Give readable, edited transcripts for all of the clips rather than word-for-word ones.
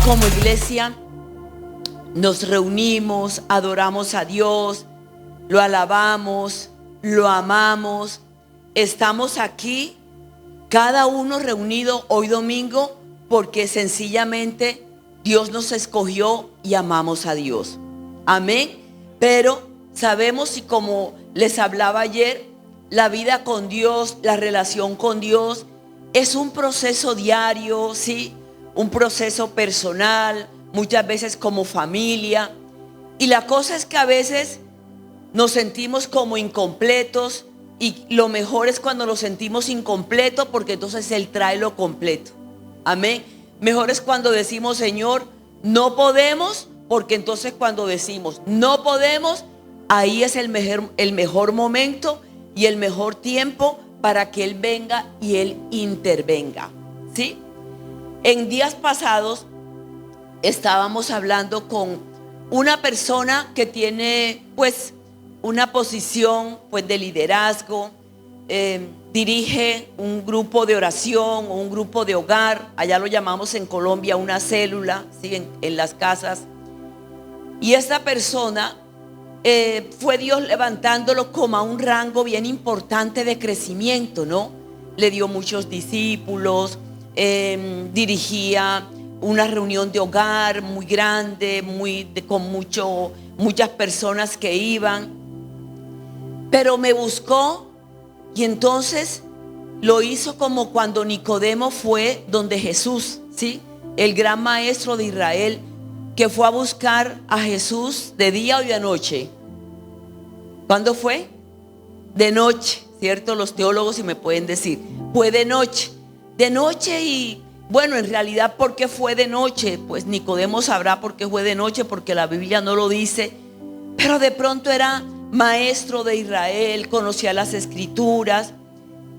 como iglesia nos reunimos, adoramos a Dios, lo alabamos, lo amamos. Estamos aquí, cada uno reunido hoy domingo, porque sencillamente Dios nos escogió y amamos a Dios. Amén. Pero sabemos, y como les hablaba ayer, la vida con Dios, la relación con Dios es un proceso diario, ¿sí? Un proceso personal, muchas veces como familia. Y la cosa es que a veces nos sentimos como incompletos, y lo mejor es cuando nos sentimos incompletos, porque entonces Él trae lo completo. Amén. Mejor es cuando decimos, Señor, no podemos, porque entonces cuando decimos no podemos, ahí es el mejor momento y el mejor tiempo para que Él venga y Él intervenga, ¿sí? En días pasados estábamos hablando con una persona que tiene pues una posición pues de liderazgo, dirige un grupo de oración o un grupo de hogar, allá lo llamamos en Colombia una célula, ¿sí? en las casas. Y esta persona fue Dios levantándolo como a un rango bien importante de crecimiento, ¿no? Le dio muchos discípulos, dirigía una reunión de hogar muy grande, con muchas personas que iban. Pero me buscó, y entonces lo hizo como cuando Nicodemo fue donde Jesús, ¿sí? El gran maestro de Israel, que fue a buscar a Jesús de día o de noche. ¿Cuándo fue? De noche, ¿cierto? Los teólogos si me pueden decir, fue de noche. De noche. Y bueno, en realidad, ¿por qué fue de noche? Pues Nicodemo sabrá por qué fue de noche, porque la Biblia no lo dice. Pero de pronto era maestro de Israel, conocía las escrituras.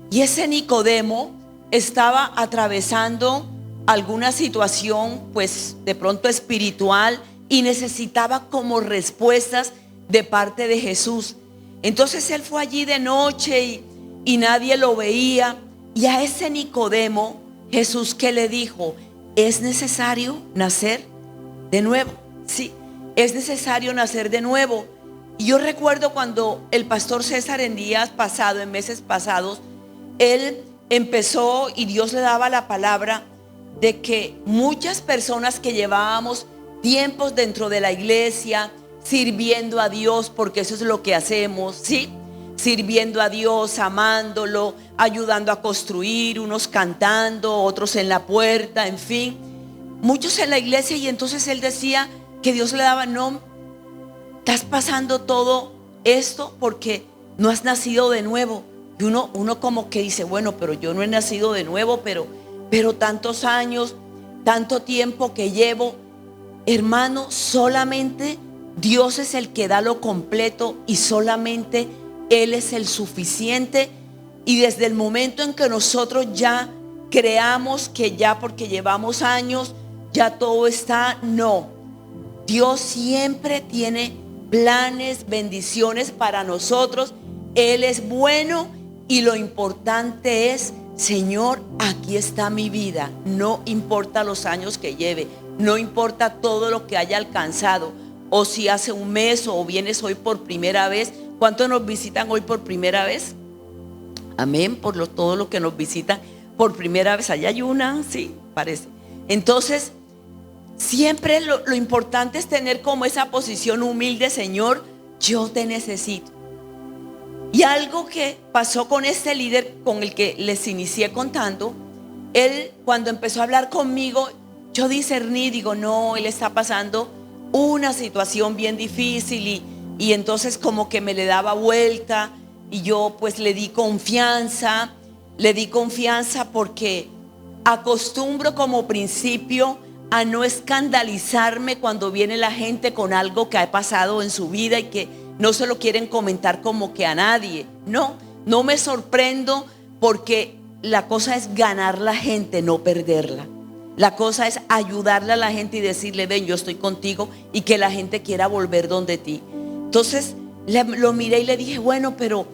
Y ese Nicodemo estaba atravesando alguna situación, pues de pronto espiritual, y necesitaba como respuestas de parte de Jesús. Entonces él fue allí de noche y nadie lo veía. Y a ese Nicodemo, Jesús, ¿qué le dijo? Es necesario nacer de nuevo. Sí, es necesario nacer de nuevo. Y yo recuerdo cuando el pastor César en meses pasados, él empezó y Dios le daba la palabra de que muchas personas que llevábamos tiempos dentro de la iglesia, sirviendo a Dios, porque eso es lo que hacemos, ¿sí? Sirviendo a Dios, amándolo, ayudando a construir, unos cantando, otros en la puerta, en fin, muchos en la iglesia. Y entonces él decía que Dios le daba, no, estás pasando todo esto porque no has nacido de nuevo. Y uno como que dice, bueno, pero yo no he nacido de nuevo, pero tantos años, tanto tiempo que llevo. Hermano, solamente Dios es el que da lo completo, y solamente Él es el suficiente. Y desde el momento en que nosotros ya creamos que ya porque llevamos años ya todo está, no. Dios siempre tiene planes, bendiciones para nosotros. Él es bueno, y lo importante es, Señor, aquí está mi vida. No importa los años que lleve, no importa todo lo que haya alcanzado, o si hace un mes o vienes hoy por primera vez. ¿Cuántos nos visitan hoy por primera vez? Amén, todo lo que nos visitan por primera vez. Allá hay una, sí, parece. Entonces, siempre lo importante es tener como esa posición humilde. Señor, yo te necesito. Y algo que pasó con este líder con el que les inicié contando, él cuando empezó a hablar conmigo, yo discerní, digo, no, él está pasando una situación bien difícil, y entonces como que me le daba vuelta, y yo pues le di confianza porque acostumbro como principio a no escandalizarme cuando viene la gente con algo que ha pasado en su vida y que no se lo quieren comentar como que a nadie. No me sorprendo, porque la cosa es ganar la gente, no perderla. La cosa es ayudarle a la gente y decirle, ven, yo estoy contigo, y que la gente quiera volver donde ti. Entonces lo miré y le dije, bueno, pero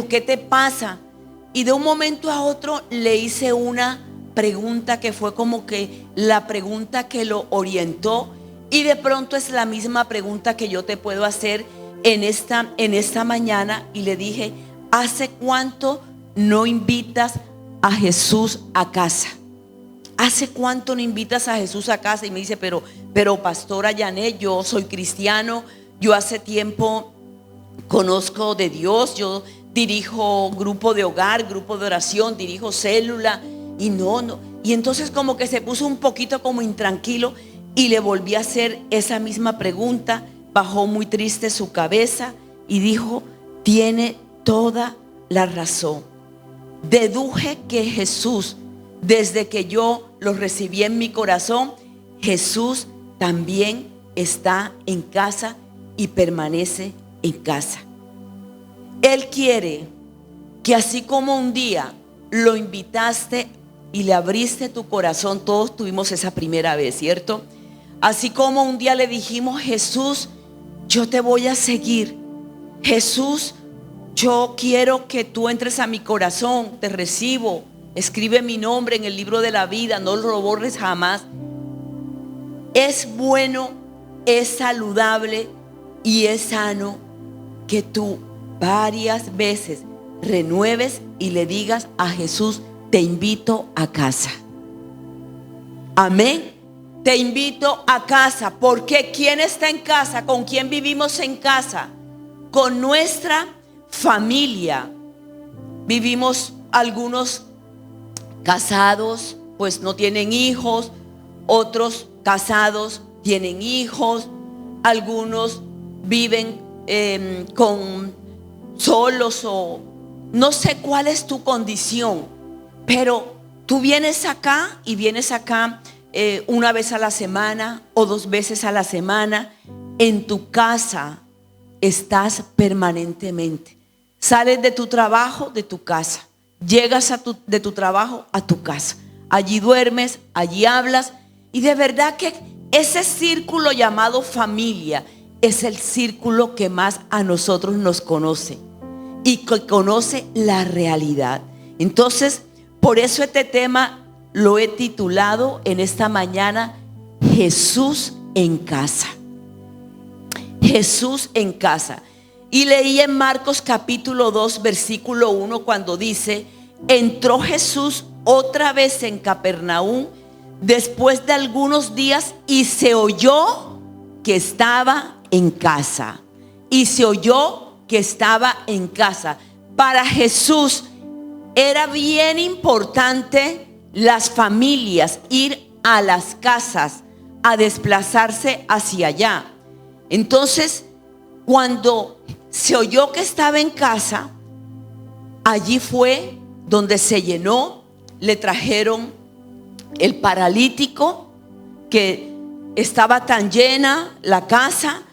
¿qué te pasa? Y de un momento a otro le hice una pregunta que fue como que la pregunta que lo orientó, y de pronto es la misma pregunta que yo te puedo hacer en esta mañana. Y le dije: ¿hace cuánto no invitas a Jesús a casa? ¿Hace cuánto no invitas a Jesús a casa? Y me dice: pero pastora Janet, yo soy cristiano, yo hace tiempo conozco de Dios, yo dirijo grupo de hogar, grupo de oración, dirijo célula, y no. Y entonces como que se puso un poquito como intranquilo, y le volví a hacer esa misma pregunta. Bajó muy triste su cabeza y dijo: tiene toda la razón. Deduje que Jesús, desde que yo lo recibí en mi corazón, Jesús también está en casa y permanece en casa. Él quiere que, así como un día lo invitaste y le abriste tu corazón, todos tuvimos esa primera vez, ¿cierto? Así como un día le dijimos: Jesús, yo te voy a seguir. Jesús, yo quiero que tú entres a mi corazón, te recibo, escribe mi nombre en el libro de la vida, no lo borres jamás. Es bueno, es saludable y es sano que tú varias veces renueves y le digas a Jesús: te invito a casa. Amén. Te invito a casa. Porque ¿quién está en casa? ¿Con quién vivimos en casa? Con nuestra familia. Vivimos algunos casados, pues no tienen hijos. Otros casados tienen hijos. Algunos viven con solos, o no sé cuál es tu condición, pero tú vienes acá una vez a la semana o 2 veces a la semana. En tu casa estás permanentemente. Sales de tu trabajo, de tu casa. Llegas de tu trabajo a tu casa. Allí duermes, allí hablas. Y de verdad que ese círculo llamado familia es el círculo que más a nosotros nos conoce y que conoce la realidad. Entonces, por eso este tema lo he titulado en esta mañana: Jesús en casa. Jesús en casa. Y leí en Marcos capítulo 2 versículo 1 cuando dice: entró Jesús otra vez en Capernaum después de algunos días, y se oyó que estaba en casa. Y se oyó que estaba en casa. Para Jesús era bien importante las familias, ir a las casas, a desplazarse hacia allá. Entonces, cuando se oyó que estaba en casa, allí fue donde se llenó. Le trajeron el paralítico, que estaba tan llena la casa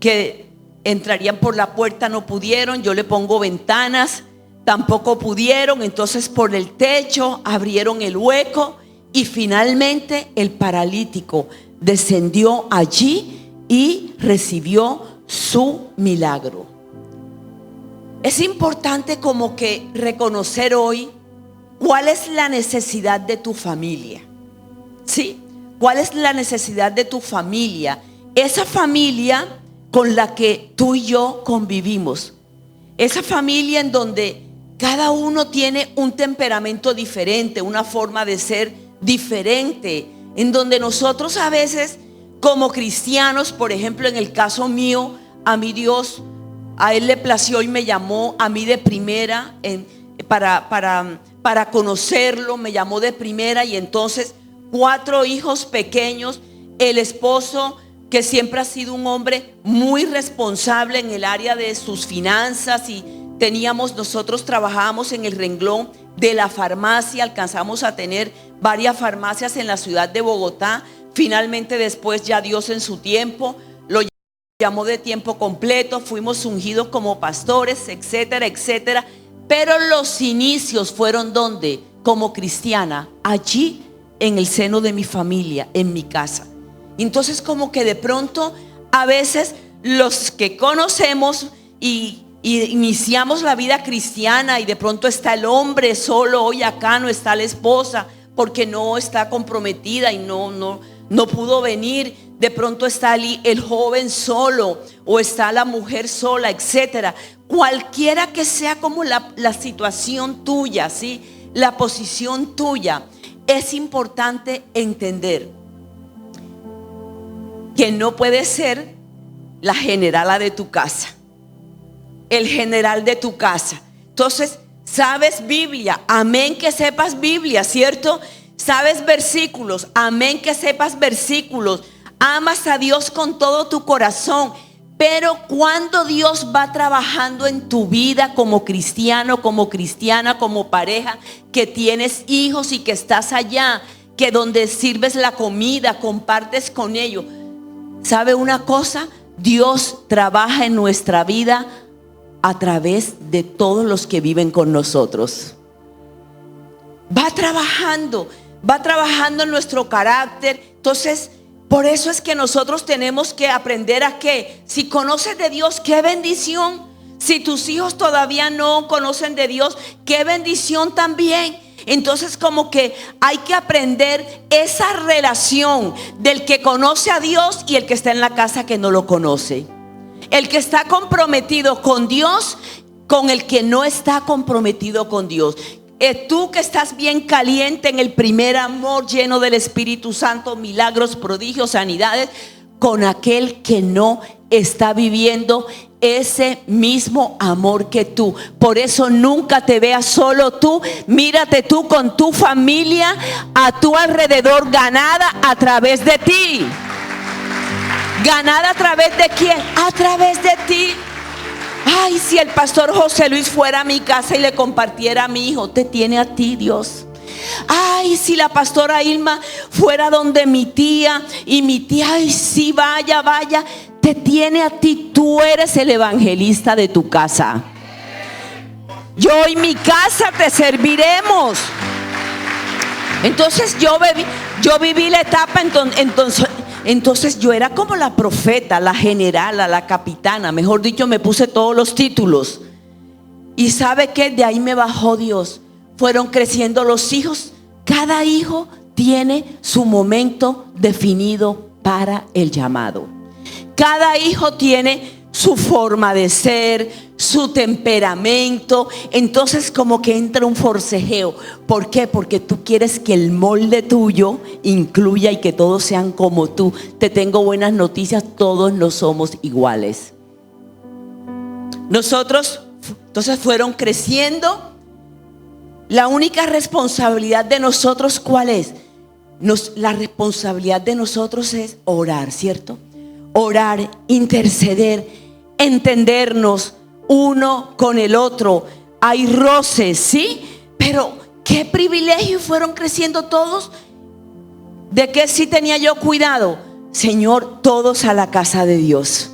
que entrarían por la puerta, no pudieron. Yo le pongo ventanas, tampoco pudieron. Entonces por el techo abrieron el hueco, y finalmente el paralítico descendió allí y recibió su milagro. Es importante como que reconocer hoy cuál es la necesidad de tu familia. ¿Sí? ¿Cuál es la necesidad de tu familia? Esa familia con la que tú y yo convivimos. Esa familia en donde cada uno tiene un temperamento diferente, una forma de ser diferente, en donde nosotros a veces como cristianos, por ejemplo en el caso mío, a mí Dios, a Él le plació y me llamó a mí de primera para conocerlo. Me llamó de primera, y entonces 4 hijos pequeños, el esposo que siempre ha sido un hombre muy responsable en el área de sus finanzas, y nosotros trabajábamos en el renglón de la farmacia, alcanzamos a tener varias farmacias en la ciudad de Bogotá. Finalmente después, ya Dios en su tiempo lo llamó de tiempo completo, fuimos ungidos como pastores, etcétera, etcétera. Pero los inicios fueron donde, como cristiana, allí en el seno de mi familia, en mi casa. Entonces como que de pronto a veces los que conocemos y iniciamos la vida cristiana, y de pronto está el hombre solo, hoy acá no está la esposa, porque no está comprometida y no pudo venir. De pronto está el joven solo o está la mujer sola, etcétera. Cualquiera que sea como la situación tuya, ¿sí? La posición tuya, es importante entender que no puedes ser la generala de tu casa, el general de tu casa. Entonces, sabes Biblia, amén que sepas Biblia, ¿cierto? Sabes versículos, amén que sepas versículos. Amas a Dios con todo tu corazón. Pero cuando Dios va trabajando en tu vida como cristiano, como cristiana, como pareja, que tienes hijos y que estás allá, que donde sirves la comida, compartes con ellos, ¿sabe una cosa? Dios trabaja en nuestra vida a través de todos los que viven con nosotros. Va trabajando en nuestro carácter. Entonces, por eso es que nosotros tenemos que aprender a que, si conoces de Dios, qué bendición. Si tus hijos todavía no conocen de Dios, qué bendición también. Entonces, como que hay que aprender esa relación del que conoce a Dios y el que está en la casa que no lo conoce. El que está comprometido con Dios, con el que no está comprometido con Dios. Tú que estás bien caliente en el primer amor, lleno del Espíritu Santo, milagros, prodigios, sanidades, con aquel que no está viviendo ese mismo amor que tú. Por eso nunca te veas solo tú. Mírate tú con tu familia a tu alrededor, ganada a través de ti. ¿Ganada a través de quién? A través de ti. Ay, si el pastor José Luis fuera a mi casa y le compartiera a mi hijo, te tiene a ti, Dios. Ay, si la pastora Irma fuera donde mi tía y mi tía, ay, sí, vaya, te tiene a ti. Tú eres el evangelista de tu casa. Yo y mi casa te serviremos. Entonces yo viví la etapa entonces yo era como la profeta, la generala, la capitana, mejor dicho, me puse todos los títulos. Y ¿sabe qué? De ahí me bajó Dios. Fueron creciendo los hijos. Cada hijo tiene su momento definido para el llamado. Cada hijo tiene su forma de ser, su temperamento. Entonces como que entra un forcejeo. ¿Por qué? Porque tú quieres que el molde tuyo incluya y que todos sean como tú. Te tengo buenas noticias, todos no somos iguales. Nosotros, entonces fueron creciendo. La única responsabilidad de nosotros, ¿cuál es? La responsabilidad de nosotros es orar, ¿cierto? Orar, interceder, entendernos uno con el otro. Hay roces, ¿sí? Pero qué privilegio, fueron creciendo todos. ¿De qué sí tenía yo cuidado? Señor, todos a la casa de Dios.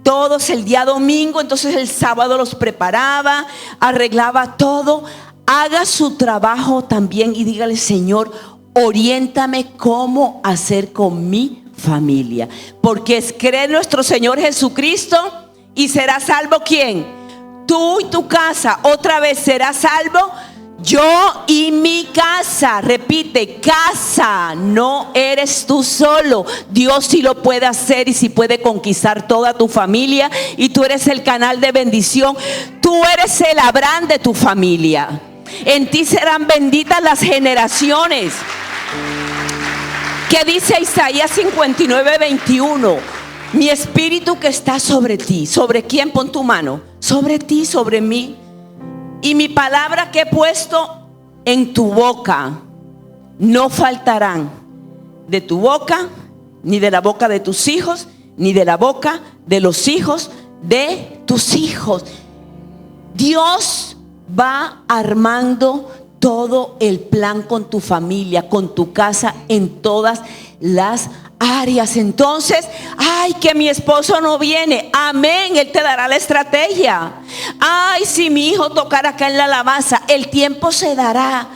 Todos el día domingo, entonces el sábado los preparaba, arreglaba todo. Haga su trabajo también y dígale: Señor, oriéntame cómo hacer con mi familia, porque es creer en nuestro Señor Jesucristo y será salvo. ¿Quién? Tú y tu casa. Otra vez, será salvo yo y mi casa. Repite, casa. No eres tú solo. Dios sí lo puede hacer y sí puede conquistar toda tu familia, y tú eres el canal de bendición. Tú eres el Abraham de tu familia. En ti serán benditas las generaciones. ¿Qué dice Isaías 59:21? Mi espíritu que está sobre ti. ¿Sobre quién? Pon tu mano. Sobre ti, sobre mí. Y mi palabra que he puesto en tu boca no faltarán de tu boca, ni de la boca de tus hijos, ni de la boca de los hijos de tus hijos. Dios va armando todo el plan con tu familia, con tu casa, en todas las áreas. Entonces, ay, que mi esposo no viene. Amén, Él te dará la estrategia. Ay, si mi hijo tocara acá en la alabanza, el tiempo se dará.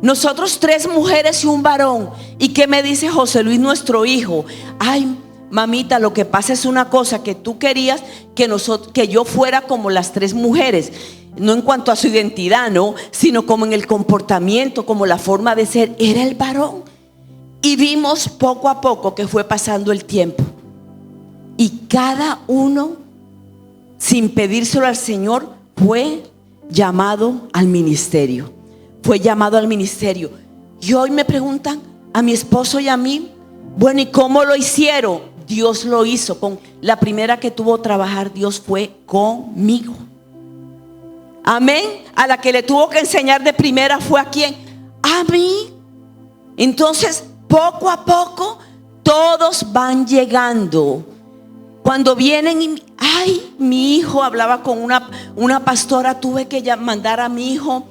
Nosotros 3 mujeres y un varón. ¿Y qué me dice José Luis, nuestro hijo? Ay, mamita, lo que pasa es una cosa, que tú querías que yo fuera como las 3 mujeres. no en cuanto a su identidad, no, sino como en el comportamiento, como la forma de ser, era el varón. Y vimos poco a poco que fue pasando el tiempo. Y cada uno, sin pedírselo al Señor, fue llamado al ministerio. Fue llamado al ministerio. Y hoy me preguntan a mi esposo y a mí, bueno, ¿y cómo lo hicieron? Dios lo hizo. Con la primera que tuvo que trabajar Dios fue conmigo. Amén. A la que le tuvo que enseñar de primera fue a quién, a mí. Entonces poco a poco todos van llegando. Cuando vienen y ay, mi hijo, hablaba con una pastora, tuve que mandar a mi hijo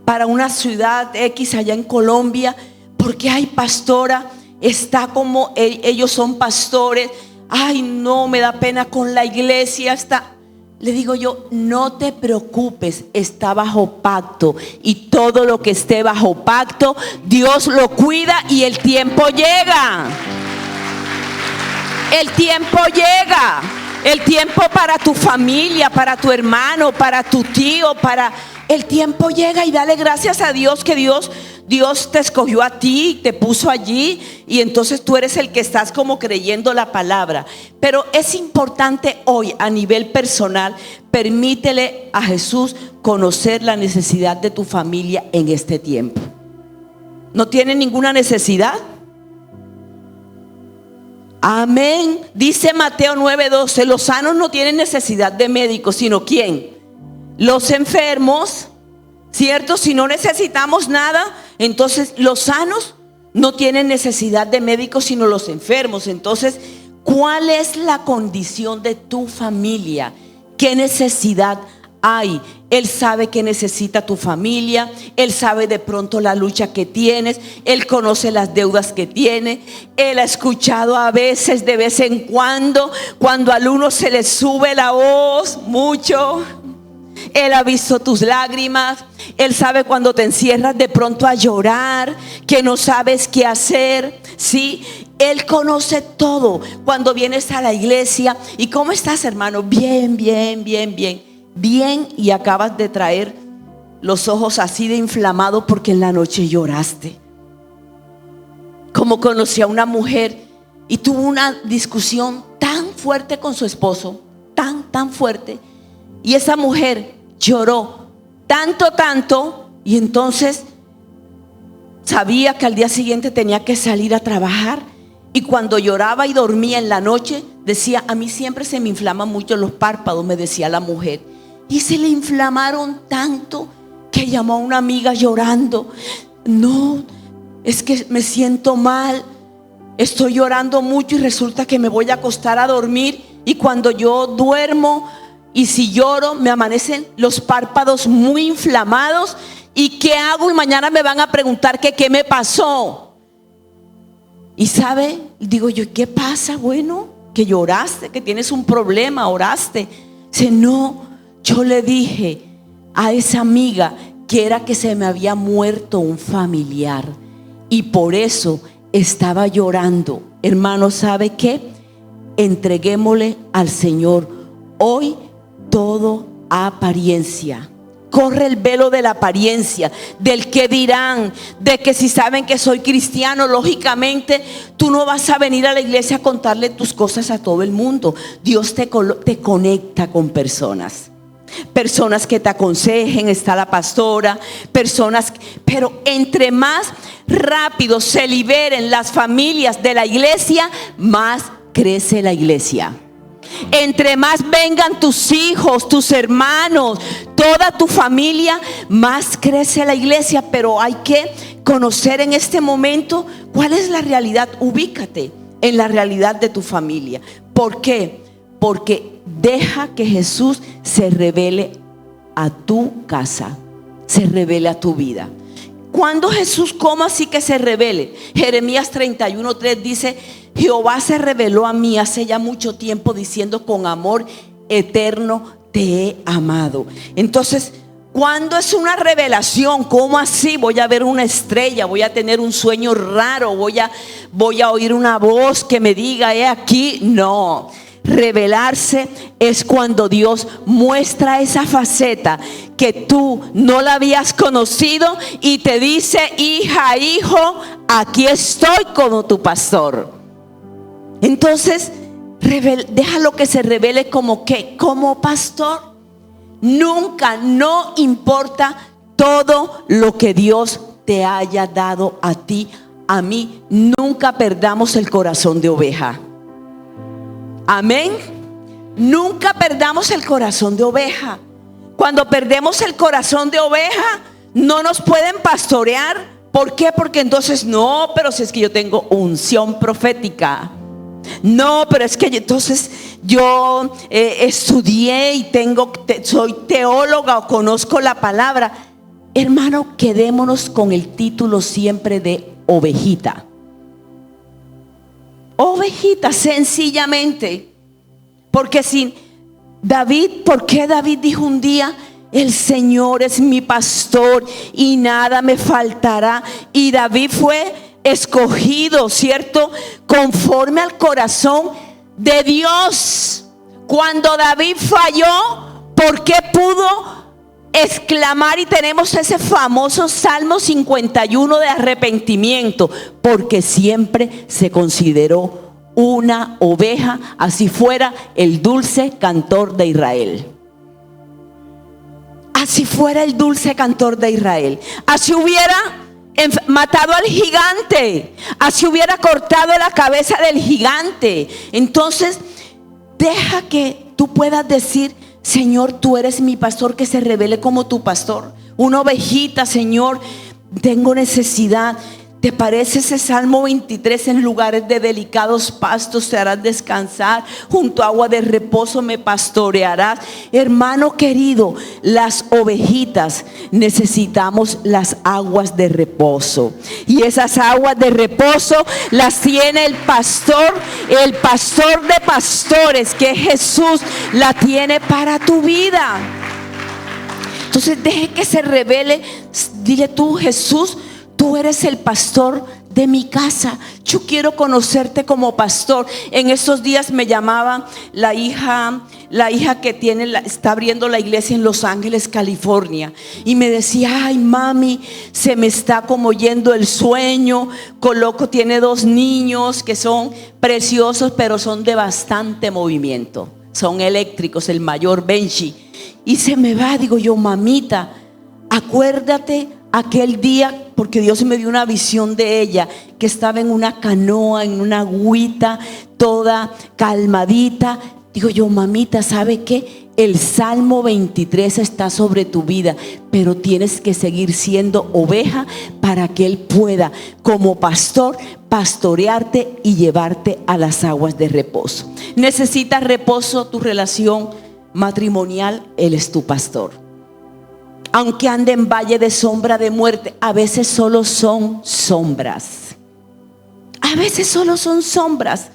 para una ciudad X allá en Colombia, porque ay, pastora, está como ellos son pastores. Ay, no, me da pena con la iglesia. Está. Le digo yo, no te preocupes, está bajo pacto. Y todo lo que esté bajo pacto, Dios lo cuida y el tiempo llega. El tiempo llega. El tiempo para tu familia, para tu hermano, para tu tío, el tiempo llega, y dale gracias a Dios que Dios te escogió a ti, te puso allí, y entonces tú eres el que estás como creyendo la palabra. Pero es importante hoy a nivel personal, permítele a Jesús conocer la necesidad de tu familia en este tiempo. ¿No tienen ninguna necesidad? Amén. Dice Mateo 9:12, los sanos no tienen necesidad de médicos, sino ¿quién? Los enfermos, ¿cierto? Si no necesitamos nada, entonces los sanos no tienen necesidad de médicos, sino los enfermos. Entonces, ¿cuál es la condición de tu familia? ¿Qué necesidad hay? Él sabe que necesita tu familia. Él sabe de pronto la lucha que tienes. Él conoce las deudas que tiene. Él ha escuchado a veces, de vez en cuando al uno se le sube la voz mucho. Él ha visto tus lágrimas. Él sabe cuando te encierras de pronto a llorar, que no sabes qué hacer. Sí, Él conoce todo. Cuando vienes a la iglesia, ¿y cómo estás, hermano? Bien, bien, bien, bien. Bien, y acabas de traer los ojos así de inflamados porque en la noche lloraste. Como conocí a una mujer y tuvo una discusión tan fuerte con su esposo, tan fuerte, y esa mujer lloró tanto, y entonces sabía que al día siguiente tenía que salir a trabajar, y cuando lloraba y dormía en la noche decía, a mí siempre se me inflaman mucho los párpados, me decía la mujer. Y se le inflamaron tanto que llamó a una amiga llorando. No, es que me siento mal, estoy llorando mucho y resulta que me voy a acostar a dormir, y cuando yo duermo y si lloro me amanecen los párpados muy inflamados. ¿Y qué hago? Y mañana me van a preguntar que qué me pasó. Y sabe, digo yo, ¿qué pasa? Bueno, que lloraste, que tienes un problema, oraste. Dice, no, yo le dije a esa amiga que era que se me había muerto un familiar y por eso estaba llorando. Hermano, ¿sabe qué? Entreguémosle al Señor hoy todo apariencia. Corre el velo de la apariencia, del que dirán, de que si saben que soy cristiano, lógicamente tú no vas a venir a la iglesia a contarle tus cosas a todo el mundo. Dios te conecta con personas que te aconsejen, está la pastora, pero entre más rápido se liberen las familias de la iglesia, más crece la iglesia. Entre más vengan tus hijos, tus hermanos, toda tu familia, más crece la iglesia. Pero hay que conocer en este momento cuál es la realidad. Ubícate en la realidad de tu familia. ¿Por qué? Porque deja que Jesús se revele a tu casa, se revele a tu vida. ¿Cuándo Jesús, cómo así que se revele? Jeremías 31:3 dice, Jehová se reveló a mí hace ya mucho tiempo diciendo, con amor eterno te he amado. Entonces, ¿cuándo es una revelación? ¿Cómo así? Voy a ver una estrella, voy a tener un sueño raro, voy a oír una voz que me diga, he aquí. No. revelarse es cuando Dios muestra esa faceta que tú no la habías conocido y te dice: hija, hijo, aquí estoy como tu pastor. Entonces, déjalo que se revele como que, como pastor. Nunca, no importa todo lo que Dios te haya dado a ti, a mí, nunca perdamos el corazón de oveja. Amén. Nunca perdamos el corazón de oveja. Cuando perdemos el corazón de oveja, no nos pueden pastorear. ¿Por qué? Porque entonces, no, pero si es que yo tengo unción profética. No, pero es que entonces yo estudié y soy teóloga o conozco la palabra. Hermano, quedémonos con el título siempre de ovejita. Ovejita, sencillamente. Porque sin David, ¿por qué David dijo un día: el Señor es mi pastor y nada me faltará? Y David fue escogido, ¿cierto?, conforme al corazón de Dios. Cuando David falló, ¿por qué pudo exclamar? Y tenemos ese famoso Salmo 51 de arrepentimiento, porque siempre se consideró una oveja, así fuera el dulce cantor de Israel. Así fuera el dulce cantor de Israel. Así hubiera matado al gigante, así hubiera cortado la cabeza del gigante. Entonces, deja que tú puedas decir: Señor, tú eres mi pastor, que se revele como tu pastor. Una ovejita: Señor, tengo necesidad. ¿Te parece ese Salmo 23? En lugares de delicados pastos te harás descansar, junto a agua de reposo me pastorearás. Hermano querido, las ovejitas necesitamos las aguas de reposo, y esas aguas de reposo las tiene el pastor de pastores, que es Jesús, la tiene para tu vida. Entonces, deje que se revele. Dile tú: Jesús, tú eres el pastor de mi casa. Yo quiero conocerte como pastor. En estos días me llamaba la hija que está abriendo la iglesia en Los Ángeles, California, y me decía: ay, mami, se me está como yendo el sueño. Coloco, tiene 2 niños que son preciosos, pero son de bastante movimiento, son eléctricos, el mayor Benji, y se me va. Digo yo: mamita, acuérdate aquel día, porque Dios me dio una visión de ella, que estaba en una canoa, en una agüita, toda calmadita. Digo yo: mamita, ¿sabe qué? El Salmo 23 está sobre tu vida, pero tienes que seguir siendo oveja para que Él pueda, como pastor, pastorearte y llevarte a las aguas de reposo. ¿Necesitas reposo tu relación matrimonial? Él es tu pastor. Aunque ande en valle de sombra de muerte, a veces solo son sombras. A veces solo son sombras.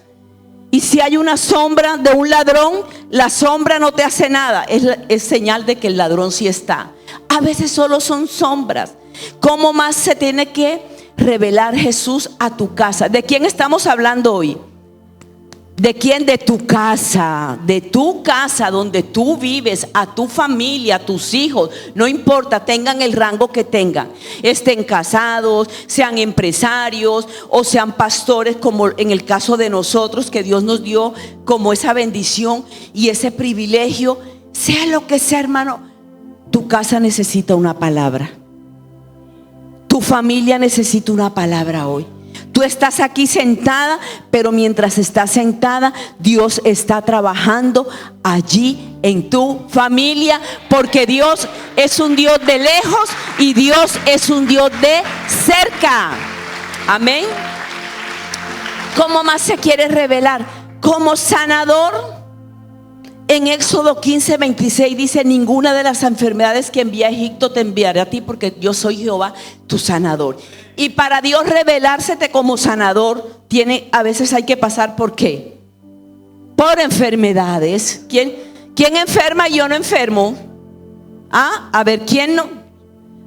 Y si hay una sombra de un ladrón, la sombra no te hace nada. Es señal de que el ladrón sí está. A veces solo son sombras. ¿Cómo más se tiene que revelar Jesús a tu casa? ¿De quién estamos hablando hoy? ¿De quién? De tu casa donde tú vives, a tu familia, a tus hijos, no importa, tengan el rango que tengan, estén casados, sean empresarios o sean pastores, como en el caso de nosotros, que Dios nos dio como esa bendición y ese privilegio. Sea lo que sea, hermano, tu casa necesita una palabra, tu familia necesita una palabra hoy. Tú estás aquí sentada, pero mientras estás sentada, Dios está trabajando allí en tu familia, porque Dios es un Dios de lejos y Dios es un Dios de cerca. Amén. ¿Cómo más se quiere revelar? Como sanador. En Éxodo 15:26 dice: ninguna de las enfermedades que envié a Egipto te enviaré a ti, porque yo soy Jehová tu sanador. Y para Dios revelársete como sanador, a veces hay que pasar ¿por qué? Por enfermedades. ¿Quién enferma y yo no enfermo? A ver, ¿quién no?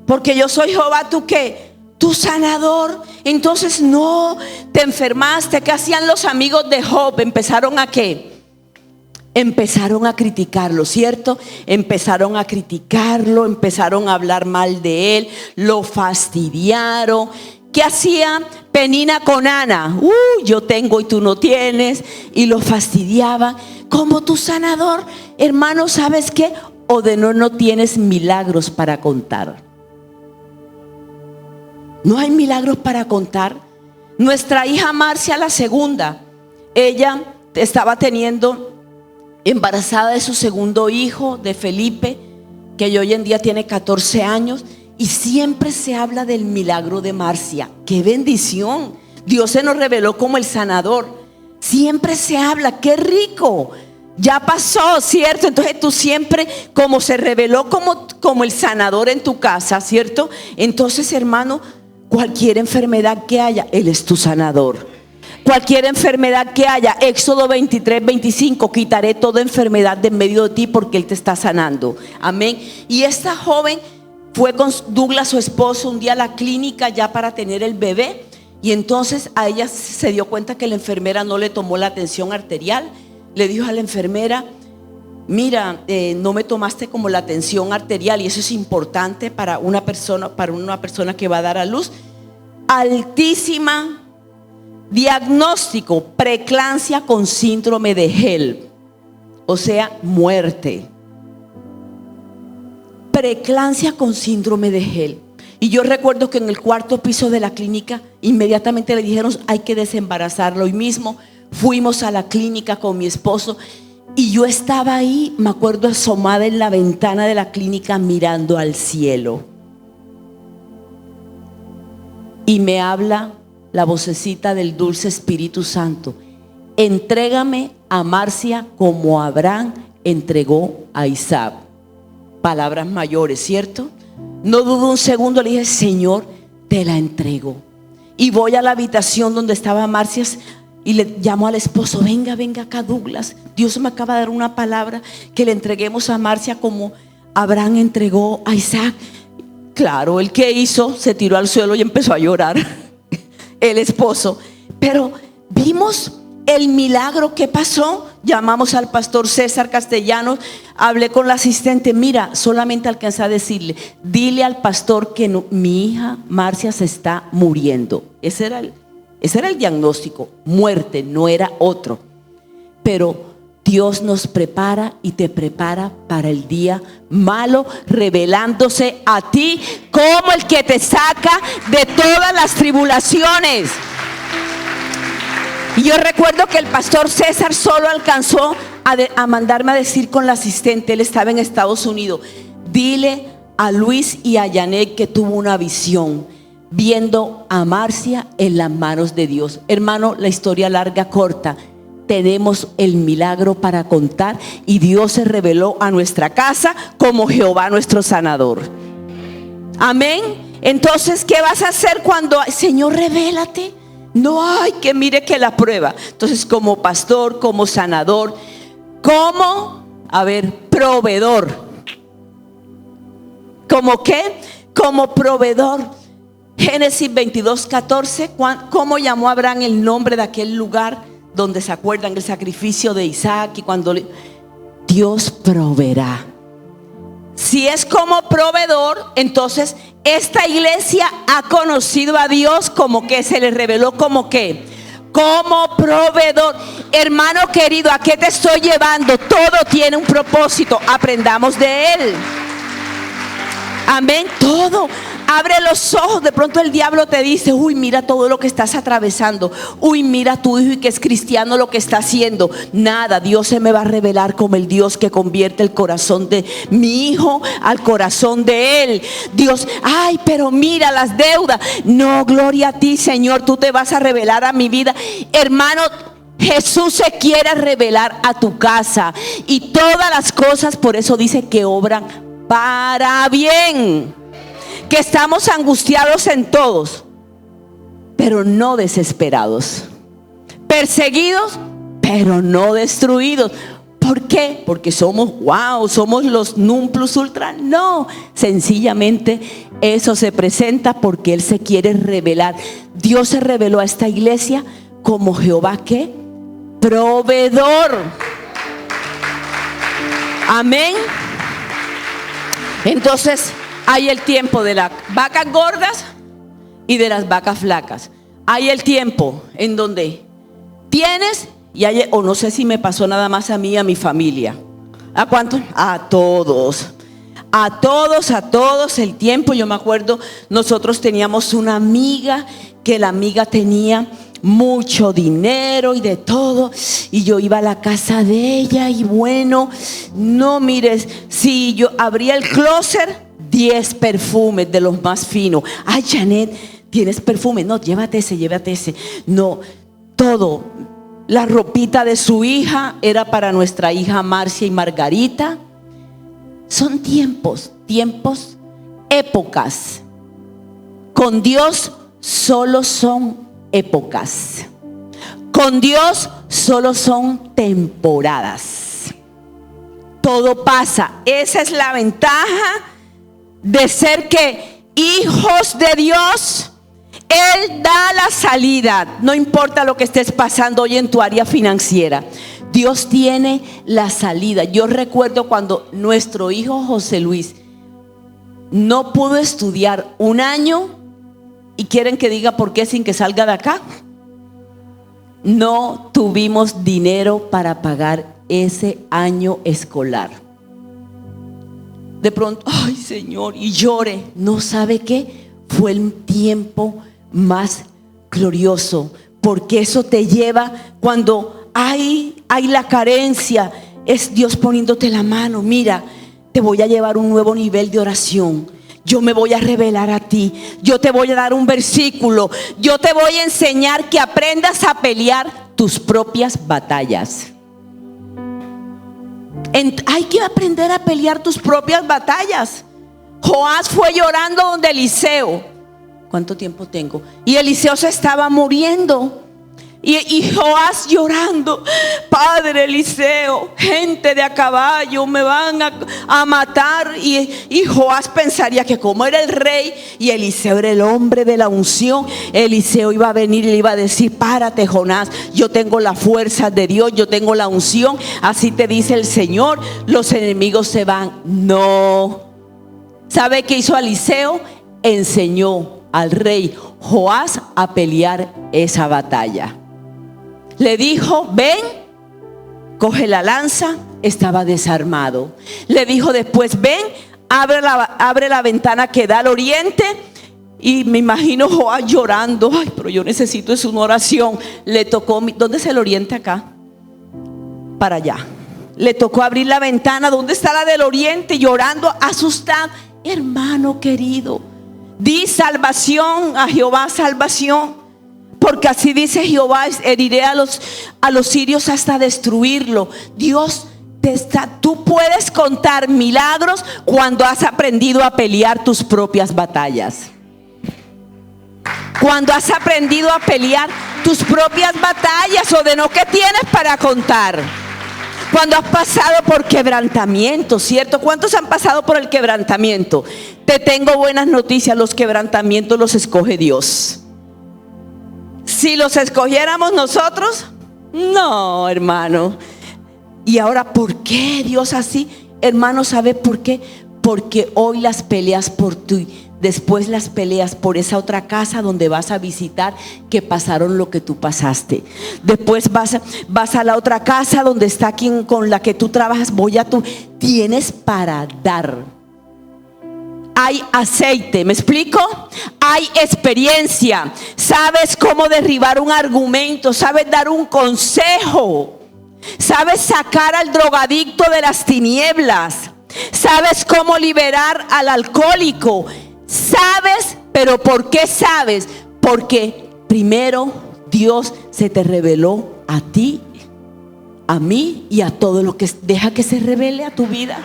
Porque yo soy Jehová, ¿tú qué? Tu sanador. Entonces no te enfermaste. ¿Qué hacían los amigos de Job? Empezaron a ¿qué? empezaron a criticarlo, ¿cierto? Empezaron a criticarlo, empezaron a hablar mal de él, lo fastidiaron. ¿Qué hacía Penina con Ana? Yo tengo y tú no tienes. Y lo fastidiaba. Como tu sanador, hermano, ¿sabes qué? O de no tienes milagros para contar. No hay milagros para contar. Nuestra hija Marcia, la segunda, ella estaba embarazada de su segundo hijo, de Felipe, que hoy en día tiene 14 años. Y siempre se habla del milagro de Marcia. ¡Qué bendición! Dios se nos reveló como el sanador. Siempre se habla, ¡qué rico! Ya pasó, ¿cierto? Entonces tú siempre, como se reveló como el sanador en tu casa, ¿cierto? Entonces, hermano, cualquier enfermedad que haya, Él es tu sanador. Cualquier enfermedad que haya, Éxodo 23:25, quitaré toda enfermedad de en medio de ti porque Él te está sanando. Amén. Y esta joven fue con Douglas, su esposo, un día a la clínica ya para tener el bebé. Y entonces a ella se dio cuenta que la enfermera no le tomó la tensión arterial. Le dijo a la enfermera: mira, no me tomaste como la tensión arterial, y eso es importante para una persona que va a dar a luz. Altísima. Diagnóstico: preeclampsia con síndrome de HELP, o sea, muerte. Preeclampsia con síndrome de HELP. Y yo recuerdo que en el cuarto piso de la clínica inmediatamente le dijeron: hay que desembarazarla hoy mismo. Fuimos a la clínica con mi esposo y yo estaba ahí, me acuerdo, asomada en la ventana de la clínica mirando al cielo. Y me habla la vocecita del dulce Espíritu Santo: entrégame a Marcia como Abraham entregó a Isaac. Palabras mayores, ¿cierto? No dudo un segundo, le dije: Señor, te la entrego. Y voy a la habitación donde estaba Marcia y le llamo al esposo: venga acá, Douglas, Dios me acaba de dar una palabra, que le entreguemos a Marcia como Abraham entregó a Isaac. Claro, ¿el qué hizo? Se tiró al suelo y empezó a llorar el esposo. Pero vimos el milagro que pasó. Llamamos al pastor César Castellanos, hablé con la asistente: mira, solamente alcancé a decirle: dile al pastor que mi hija Marcia se está muriendo. Ese era el diagnóstico, muerte, no era otro. Pero Dios nos prepara y te prepara para el día malo, revelándose a ti como el que te saca de todas las tribulaciones. Y yo recuerdo que el pastor César solo alcanzó a mandarme a decir con la asistente, él estaba en Estados Unidos: dile a Luis y a Janet que tuvo una visión viendo a Marcia en las manos de Dios. Hermano, la historia larga, corta, tenemos el milagro para contar, y Dios se reveló a nuestra casa como Jehová nuestro sanador. Amén. Entonces, ¿qué vas a hacer cuando, Señor, revélate? No hay que mire que la prueba. Entonces, como pastor, como sanador, como, proveedor. ¿Cómo qué? Como proveedor. Génesis 22:14, ¿cómo llamó Abraham el nombre de aquel lugar donde se acuerdan el sacrificio de Isaac? Y cuando Dios proveerá. Si es como proveedor, entonces esta iglesia ha conocido a Dios como que se le reveló como que, como proveedor. Hermano querido, ¿a qué te estoy llevando? Todo tiene un propósito, aprendamos de Él. Amén, todo. Abre los ojos. De pronto el diablo te dice: uy, mira todo lo que estás atravesando. Uy, mira a tu hijo y que es cristiano lo que está haciendo. Nada, Dios se me va a revelar como el Dios que convierte el corazón de mi hijo al corazón de él. Dios, ay, pero mira las deudas. No, gloria a ti, Señor, tú te vas a revelar a mi vida. Hermano, Jesús se quiere revelar a tu casa, y todas las cosas, por eso dice que obran para bien. Que estamos angustiados en todos, pero no desesperados. Perseguidos, pero no destruidos. ¿Por qué? Porque somos somos los non plus ultra. No, sencillamente eso se presenta porque Él se quiere revelar. Dios se reveló a esta iglesia como Jehová, ¿qué? Proveedor. Amén. Entonces hay el tiempo de las vacas gordas y de las vacas flacas. Hay el tiempo en donde tienes y hay, o no sé si me pasó nada más a mí y a mi familia. ¿A cuántos? A todos. A todos el tiempo. Yo me acuerdo, nosotros teníamos una amiga, que la amiga tenía mucho dinero y de todo, y yo iba a la casa de ella y bueno, no mires, si yo abría el closet, 10 perfumes de los más finos. Ay, Janet, ¿tienes perfume? No, llévate ese. No, todo. La ropita de su hija era para nuestra hija Marcia y Margarita. Son tiempos, épocas. Con Dios solo son épocas. Con Dios solo son temporadas. Todo pasa. Esa es la ventaja de ser que hijos de Dios. Él da la salida. No importa lo que estés pasando hoy en tu área financiera, Dios tiene la salida. Yo recuerdo cuando nuestro hijo José Luis no pudo estudiar un año, y quieren que diga por qué sin que salga de acá. No tuvimos dinero para pagar ese año escolar. De pronto, ay Señor, y llore. No sabe qué fue el tiempo más glorioso, porque eso te lleva cuando hay la carencia, es Dios poniéndote la mano. Mira, te voy a llevar un nuevo nivel de oración. Yo me voy a revelar a ti. Yo te voy a dar un versículo. Yo te voy a enseñar que aprendas a pelear tus propias batallas. Hay que aprender a pelear tus propias batallas. Joás fue llorando donde Eliseo. ¿Cuánto tiempo tengo? Y Eliseo se estaba muriendo. Y Joás llorando: Padre Eliseo, gente de a caballo me van a matar. Y Joás pensaría que como era el rey y Eliseo era el hombre de la unción, Eliseo iba a venir y le iba a decir: párate, Jonás, yo tengo la fuerza de Dios, yo tengo la unción, así te dice el Señor, los enemigos se van. No. ¿Sabe qué hizo Eliseo? Enseñó al rey Joás a pelear esa batalla. Le dijo: ven, coge la lanza. Estaba desarmado. Le dijo después: ven, abre la ventana que da al oriente. Y me imagino Joás llorando: ay, pero yo necesito es una oración. Le tocó, ¿dónde es el oriente acá? Para allá. Le tocó abrir la ventana. ¿Dónde está la del oriente? Llorando, asustado. Hermano querido, di salvación a Jehová, salvación. Porque así dice Jehová: heriré a los sirios hasta destruirlo. Dios tú puedes contar milagros cuando has aprendido a pelear tus propias batallas. Cuando has aprendido a pelear tus propias batallas, o de no que tienes para contar. Cuando has pasado por quebrantamiento, ¿cierto? ¿Cuántos han pasado por el quebrantamiento? Te tengo buenas noticias: los quebrantamientos los escoge Dios. Si los escogiéramos nosotros, no, hermano. Y ahora, ¿por qué Dios así? Hermano, ¿sabe por qué? Porque hoy las peleas por ti, después las peleas por esa otra casa donde vas a visitar, que pasaron lo que tú pasaste. Después vas a la otra casa donde está quien con la que tú trabajas. Tienes para dar. Hay aceite, ¿me explico? Hay experiencia. Sabes cómo derribar un argumento, sabes dar un consejo, sabes sacar al drogadicto de las tinieblas, sabes cómo liberar al alcohólico. Sabes, pero ¿por qué sabes? Porque primero Dios se te reveló a ti, a mí y a todo lo que deja que se revele a tu vida.